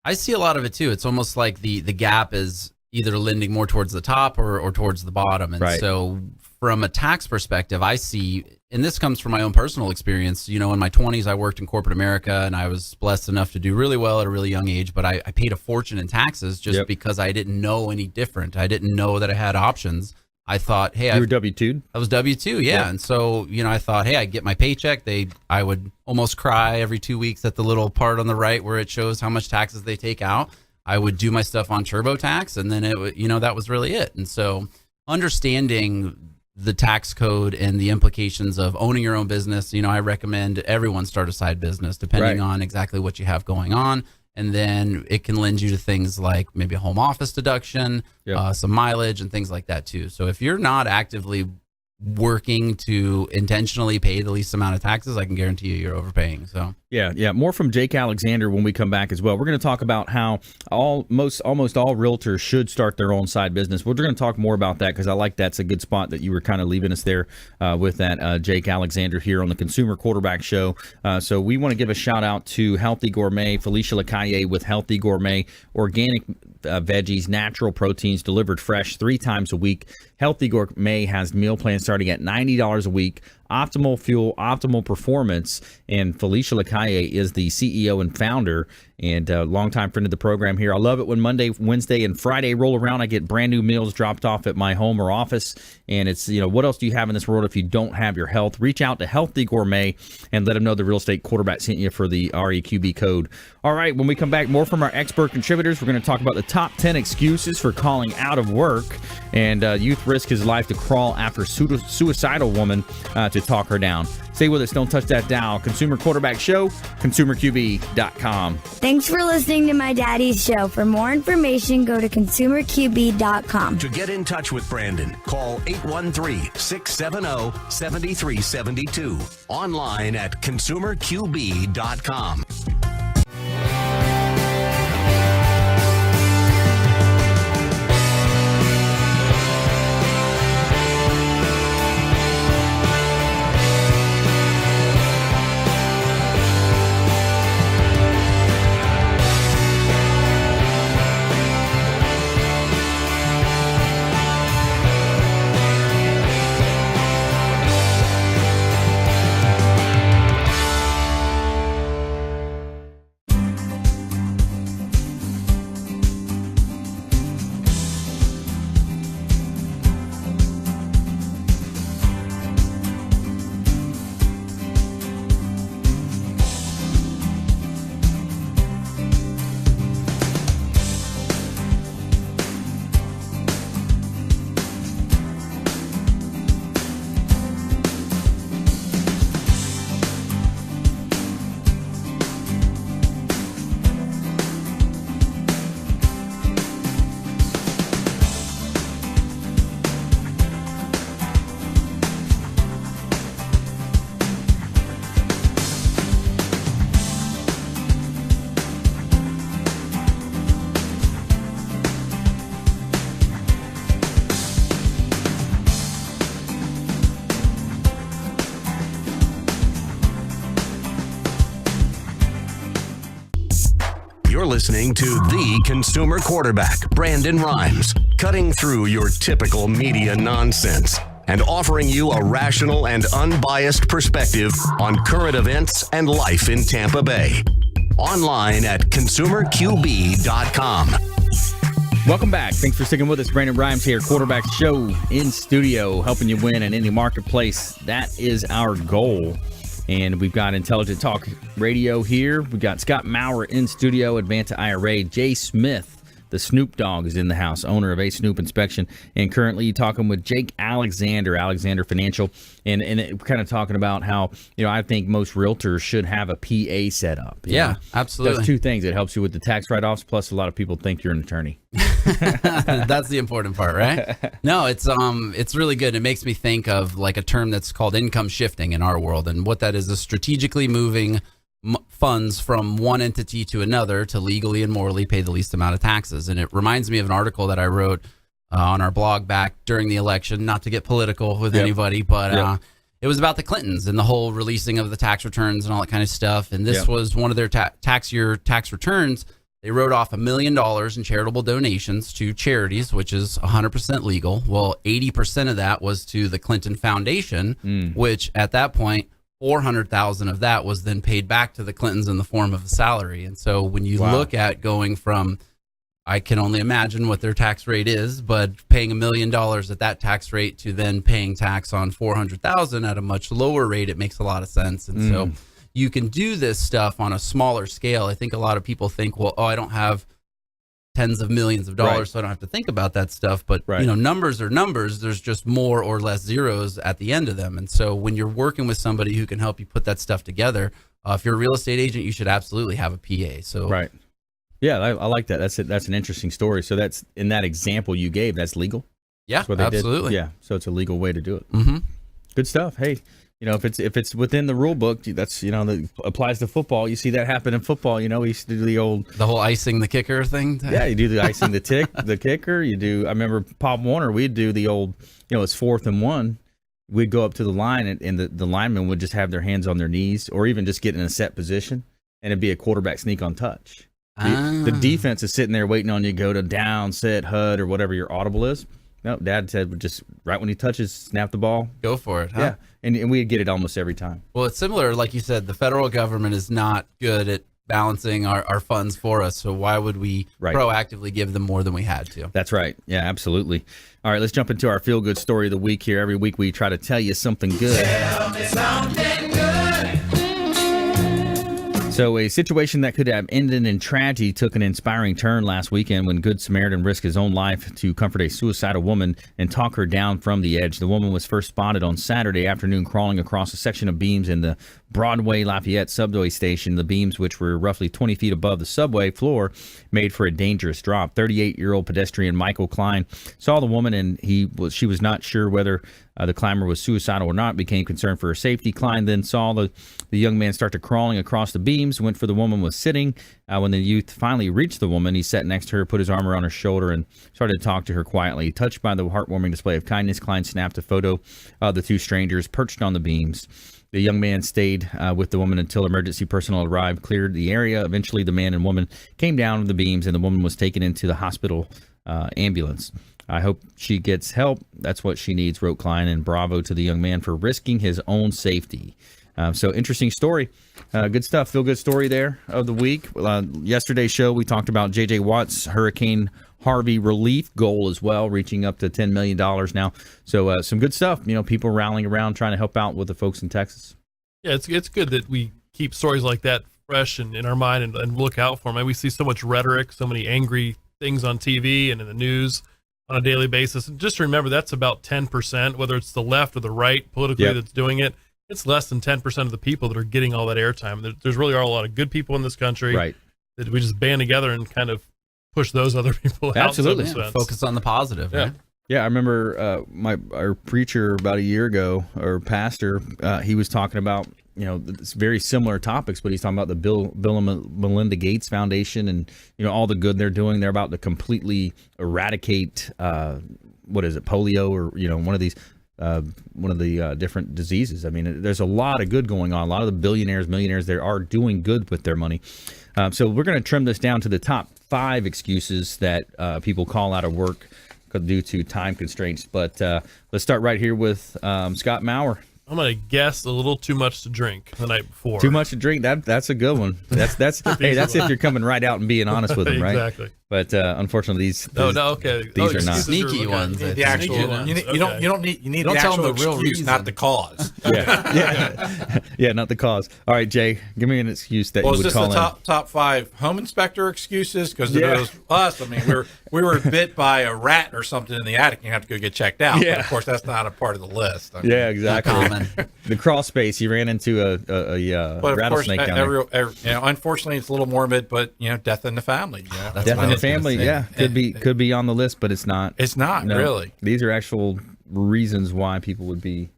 I see a lot of it too. It's almost like the gap is either lending more towards the top or towards the bottom. And so from a tax perspective, I see, and this comes from my own personal experience, in my 20s, I worked in corporate America and I was blessed enough to do really well at a really young age, but I paid a fortune in taxes just because I didn't know any different. I didn't know that I had options. I thought, hey, you were W-2'd? I was W-2, yeah. And so, I thought, hey, I get my paycheck. I would almost cry every 2 weeks at the little part on the right where it shows how much taxes they take out. I would do my stuff on TurboTax, and then that was really it. And so understanding the tax code and the implications of owning your own business, I recommend everyone start a side business depending on exactly what you have going on. And then it can lend you to things like maybe a home office deduction, some mileage and things like that too. So if you're not actively working to intentionally pay the least amount of taxes, I can guarantee you're overpaying. So more from Jake Alexander when we come back as well. We're going to talk about how almost all realtors should start their own side business. We're going to talk more about that because I like that's a good spot that you were kind of leaving us there with that. Jake Alexander here on the Consumer Quarterback Show. So we want to give a shout out to Healthy Gourmet, Felicia Lacaille with Healthy Gourmet, organic veggies, natural proteins delivered fresh 3 times a week. Healthy Gourmet has meal plans starting at $90 a week. Optimal Fuel, Optimal Performance, and Felicia Lacaille is the CEO and founder and a longtime friend of the program here. I love it when Monday, Wednesday, and Friday roll around. I get brand new meals dropped off at my home or office, and it's, what else do you have in this world if you don't have your health? Reach out to Healthy Gourmet and let them know the Real Estate Quarterback sent you for the REQB code. All right, when we come back, more from our expert contributors. We're going to talk about the top 10 excuses for calling out of work, and youth risk his life to crawl after suicidal woman to talk her down. Stay with us. Don't touch that dial. Consumer Quarterback Show, ConsumerQB.com. Thanks for listening to my daddy's show. For more information, go to ConsumerQB.com. To get in touch with Brandon, call 813-670-7372. Online at ConsumerQB.com. You're listening to the Consumer Quarterback, Brandon Rhymes, cutting through your typical media nonsense and offering you a rational and unbiased perspective on current events and life in Tampa Bay. Online at ConsumerQB.com. Welcome back. Thanks for sticking with us. Brandon Rhymes here, Quarterback Show in studio, helping you win in any marketplace. That is our goal. And we've got Intelligent Talk Radio here. We've got Scott Maurer in studio, Advanta IRA. Jay Smith, the Snoop Dog, is in the house, owner of A Snoop Inspection. And currently talking with Jake Alexander Financial. And kind of talking about how, I think most realtors should have a PA set up. Yeah, absolutely. That's 2 things. It helps you with the tax write-offs, plus a lot of people think you're an attorney. That's the important part, right? No, it's really good. It makes me think of like a term that's called income shifting in our world, and what that is strategically moving funds from one entity to another to legally and morally pay the least amount of taxes. And it reminds me of an article that I wrote on our blog back during the election, not to get political with anybody, but it was about the Clintons and the whole releasing of the tax returns and all that kind of stuff. And this was one of their tax returns. They wrote off $1 million in charitable donations to charities, which is 100% legal. Well, 80% of that was to the Clinton Foundation, which at that point, $400,000 of that was then paid back to the Clintons in the form of a salary. And so when you look at going from, I can only imagine what their tax rate is, but paying $1 million at that tax rate to then paying tax on $400,000 at a much lower rate, it makes a lot of sense. And so you can do this stuff on a smaller scale. I think a lot of people think, well, I don't have tens of millions of dollars, Right. so I don't have to think about that stuff. But, Right. you know, numbers are numbers. There's just more or less zeros at the end of them. And so when you're working with somebody who can help you put that stuff together, if you're a real estate agent, you should absolutely have a PA. So Right. Yeah, I like that. That's an interesting story. So that's in that example you gave. That's legal. yeah, That's what they absolutely. did. Yeah. So it's a legal way to do it. Mm-hmm. Good stuff. Hey, you know, if it's within the rule book, that's, you know, that applies to football. You see that happen in football. You know, we used to do the whole icing the kicker thing. Yeah, you do the icing the kicker. You do. I remember Pop Warner. We'd do the old, you know, it's 4th and 1. We'd go up to the line, and the linemen would just have their hands on their knees, or even just get in a set position, and it'd be a quarterback sneak on touch. The defense is sitting there waiting on you to go to down, set, HUD, or whatever your audible is. No, Dad said would just right when he touches, snap the ball. Go for it. Huh? Yeah, and we'd get it almost every time. Well, it's similar. Like you said, the federal government is not good at balancing our funds for us. So why would we proactively give them more than we had to? That's right. Yeah, absolutely. All right, let's jump into our feel-good story of the week here. Every week we try to tell you something good. Tell me something good. So a situation that could have ended in tragedy took an inspiring turn last weekend when Good Samaritan risked his own life to comfort a suicidal woman and talk her down from the edge. The woman was first spotted on Saturday afternoon crawling across a section of beams in the Broadway Lafayette subway station. The beams, which were roughly 20 feet above the subway floor, made for a dangerous drop. 38-year-old pedestrian Michael Klein saw the woman, and she was not sure whether the climber was suicidal or not, became concerned for her safety. Klein then saw the young man start to crawling across the beams, went for the woman was sitting. When the youth finally reached the woman, he sat next to her, put his arm around her shoulder, and started to talk to her quietly. Touched by the heartwarming display of kindness, Klein snapped a photo of the two strangers perched on the beams. The young man stayed with the woman until emergency personnel arrived, cleared the area. Eventually, the man and woman came down from the beams, and the woman was taken into the hospital ambulance. I hope she gets help. That's what she needs, wrote Klein, and bravo to the young man for risking his own safety. So interesting story. Good stuff. Feel good story there of the week. Yesterday's show, we talked about J.J. Watt's Hurricane Harvey relief goal as well, reaching up to $10 million now. So some good stuff. You know, people rallying around trying to help out with the folks in Texas. Yeah, it's good that we keep stories like that fresh and in our mind and look out for them. And we see so much rhetoric, so many angry things on TV and in the news on a daily basis. And just remember, that's about 10%, whether it's the left or the right politically that's doing it. It's less than 10% of the people that are getting all that airtime. There's really are a lot of good people in this country. Right. That we just band together and kind of push those other people out. Absolutely. Yeah, focus on the positive. Yeah. Right? Yeah, I remember our preacher about a year ago, or pastor, he was talking about, you know, it's very similar topics, but he's talking about the Bill and Melinda Gates Foundation and, you know, all the good they're doing. They're about to completely eradicate, polio, or, you know, one of the different diseases. I mean, there's a lot of good going on. A lot of the billionaires, millionaires there are doing good with their money. So we're going to trim this down to the top 5 excuses that people call out of work due to time constraints. But let's start right here with Scott Maurer. I'm going to guess a little too much to drink the night before. Too much to drink? That's a good one. That's hey, that's if you're coming right out and being honest with them, right? Exactly. But unfortunately, these okay. These are not sneaky ones. The actual you need the tell them actual the real excuse, reason. not the cause. Yeah, not the cause. All right, Jay, give me an excuse that you would is call this in. the top 5 home inspector excuses? Because it was us. I mean, we were bit by a rat or something in the attic. And you have to go get checked out. Yeah. But of course, that's not a part of the list. I mean, Yeah, exactly. Common. The crawl space. You ran into a But of rattlesnake course, down there. you know, unfortunately, it's a little morbid. But you know, death in the family. You know? That's Death what in I the was gonna family. say. Yeah, could be on the list, but it's not. It's not No. really. These are actual reasons why people would be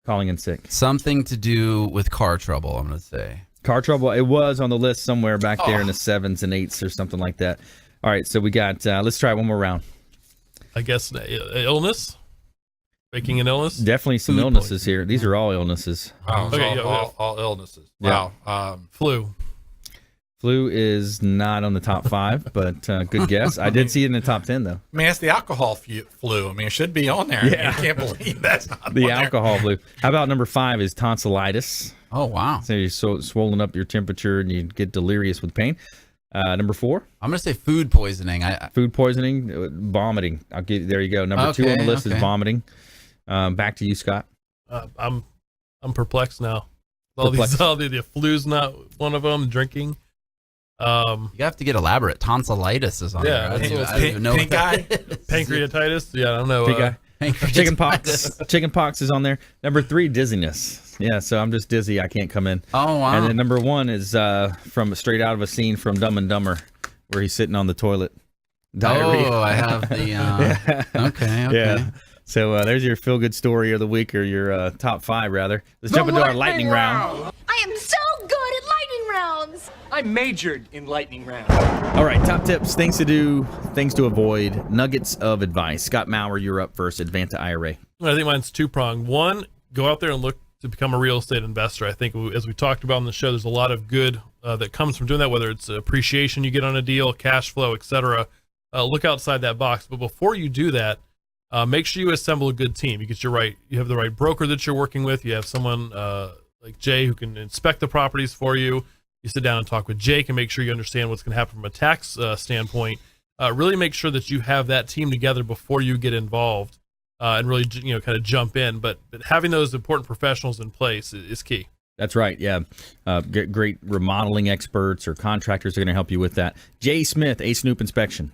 calling in sick. Something to do with car trouble, I'm going to say. Car trouble. It was on the list somewhere back there in the 7s and 8s or something like that. All right, so we got. Let's try one more round. I guess illness, faking an illness. Definitely some Food illnesses poisoning. here. These are all illnesses. Oh, Okay, it's yeah, all illnesses. Yeah. Wow. Flu. Flu is not on the top 5, but good guess. I did see it in the top 10 though. I mean, it's the alcohol flu. I mean, it should be on there. Yeah. I can't believe that's not The on there. alcohol flu. How about number 5 is tonsillitis? Oh, wow. So you're swollen up your temperature and you get delirious with pain. Number 4, I'm going to say food poisoning. food poisoning, vomiting. There you go. Number 2 on the list is vomiting. Back to you, Scott. I'm perplexed now. Perplexed. The flu's not one of them. Drinking. You have to get elaborate. Tonsillitis is on there. I don't even know pink eye. Pancreatitis. Yeah, I don't know. Pink eye. Chicken pox. Chicken pox is on there. Number 3, dizziness. Yeah, so I'm just dizzy. I can't come in. Oh, wow. And then number 1 is from straight out of a scene from Dumb and Dumber, where he's sitting on the toilet. Diarrhea. Oh, I have the. Okay. Yeah. So there's your feel-good story of the week, or your top 5 rather. Let's jump into our lightning round. I am so good at lightning rounds. I majored in lightning rounds. All right, top tips, things to do, things to avoid, nuggets of advice. Scott Maurer, you're up first. Advanta IRA. I think mine's 2-pronged. 1, go out there and look to become a real estate investor. I think, as we talked about on the show, there's a lot of good that comes from doing that, whether it's appreciation you get on a deal, cash flow, etc. Look outside that box. But before you do that, make sure you assemble a good team. You have the right broker that you're working with. You have someone like Jay who can inspect the properties for you. You sit down and talk with Jake and make sure you understand what's going to happen from a tax standpoint. Really make sure that you have that team together before you get involved and really kind of jump in. But having those important professionals in place is key. That's right. Yeah. Great remodeling experts or contractors are going to help you with that. Jay Smith, A Snoop Inspection.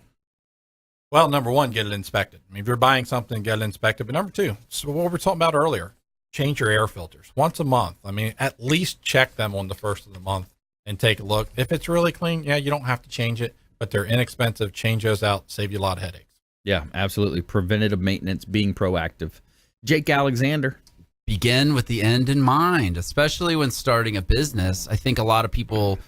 Well, number 1, get it inspected. I mean, if you're buying something, get it inspected. But number 2, so what we were talking about earlier, change your air filters once a month. I mean, at least check them on the first of the month and take a look. If it's really clean, yeah, you don't have to change it, but they're inexpensive. Change those out, save you a lot of headaches. Yeah, absolutely. Preventative maintenance, being proactive. Jake Alexander. Begin with the end in mind, especially when starting a business. I think a lot of people,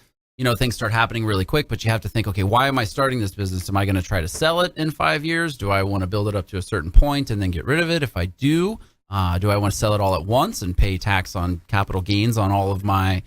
things start happening really quick, but you have to think, okay, why am I starting this business? Am I going to try to sell it in 5 years? Do I want to build it up to a certain point and then get rid of it? If I do I want to sell it all at once and pay tax on capital gains on all of my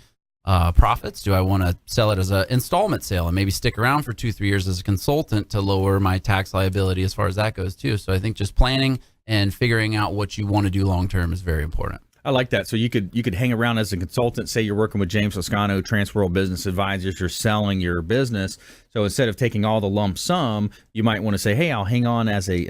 profits? Do I want to sell it as an installment sale and maybe stick around for 2-3 years as a consultant to lower my tax liability as far as that goes too? So I think just planning and figuring out what you want to do long term is very important. I like that. So you could hang around as a consultant. Say you're working with James Lascano, Transworld Business Advisors. You're selling your business. So instead of taking all the lump sum, you might want to say, "Hey, I'll hang on as a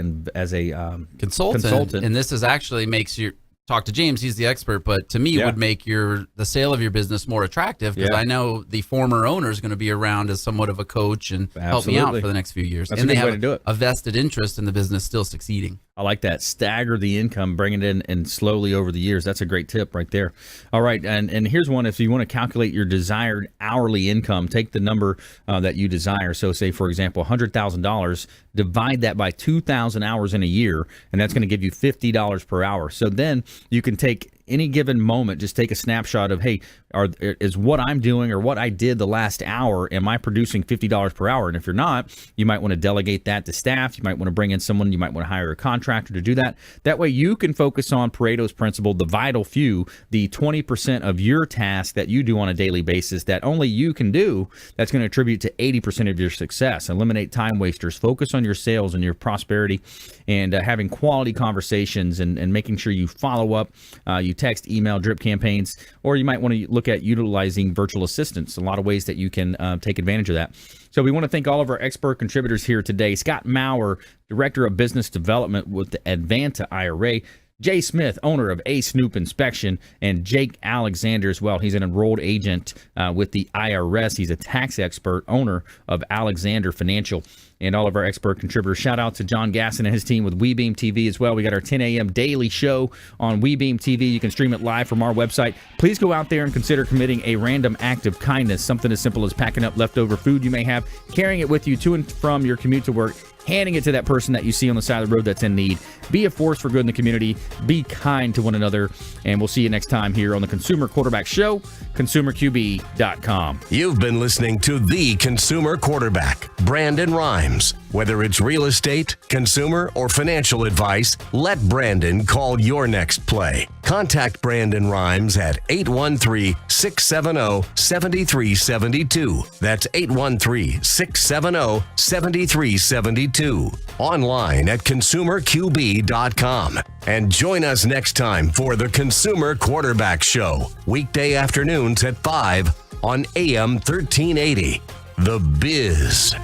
consultant." And this actually makes your talk to James. He's the expert, but to me, it would make the sale of your business more attractive because I know the former owner is going to be around as somewhat of a coach and help me out for the next few years. That's and a good they way have to do it. A vested interest in the business still succeeding. I like that. Stagger the income, bring it in and slowly over the years. That's a great tip right there. All right. And here's one. If you want to calculate your desired hourly income, take the number that you desire. So say, for example, $100,000, divide that by 2,000 hours in a year, and that's going to give you $50 per hour. So then you can take any given moment, just take a snapshot of, hey, is what I'm doing or what I did the last hour, am I producing $50 per hour? And if you're not, you might want to delegate that to staff. You might want to bring in someone. You might want to hire a contractor to do that. That way you can focus on Pareto's principle, the vital few, the 20% of your task that you do on a daily basis that only you can do, that's going to attribute to 80% of your success. Eliminate time wasters. Focus on your sales and your prosperity and having quality conversations and making sure you follow up. You text, email, drip campaigns, or you might want to look at utilizing virtual assistants. A lot of ways that you can take advantage of that. So we want to thank all of our expert contributors here today. Scott Maurer, Director of Business Development with the Advanta IRA. Jay Smith, owner of A Snoop Inspection, and Jake Alexander as well. He's an enrolled agent with the IRS. He's a tax expert, owner of Alexander Financial, and all of our expert contributors. Shout out to John Gasson and his team with WeBeam TV as well. We got our 10 a.m. daily show on WeBeam TV. You can stream it live from our website. Please go out there and consider committing a random act of kindness, something as simple as packing up leftover food you may have, carrying it with you to and from your commute to work, handing it to that person that you see on the side of the road that's in need. Be a force for good in the community. Be kind to one another. And we'll see you next time here on the Consumer Quarterback Show, ConsumerQB.com. You've been listening to The Consumer Quarterback, Brandon Rhymes. Whether it's real estate, consumer, or financial advice, let Brandon call your next play. Contact Brandon Rhymes at 813-670-7372. That's 813-670-7372. Online at consumerqb.com. And join us next time for the Consumer Quarterback Show, weekday afternoons at 5 on AM 1380. The Biz.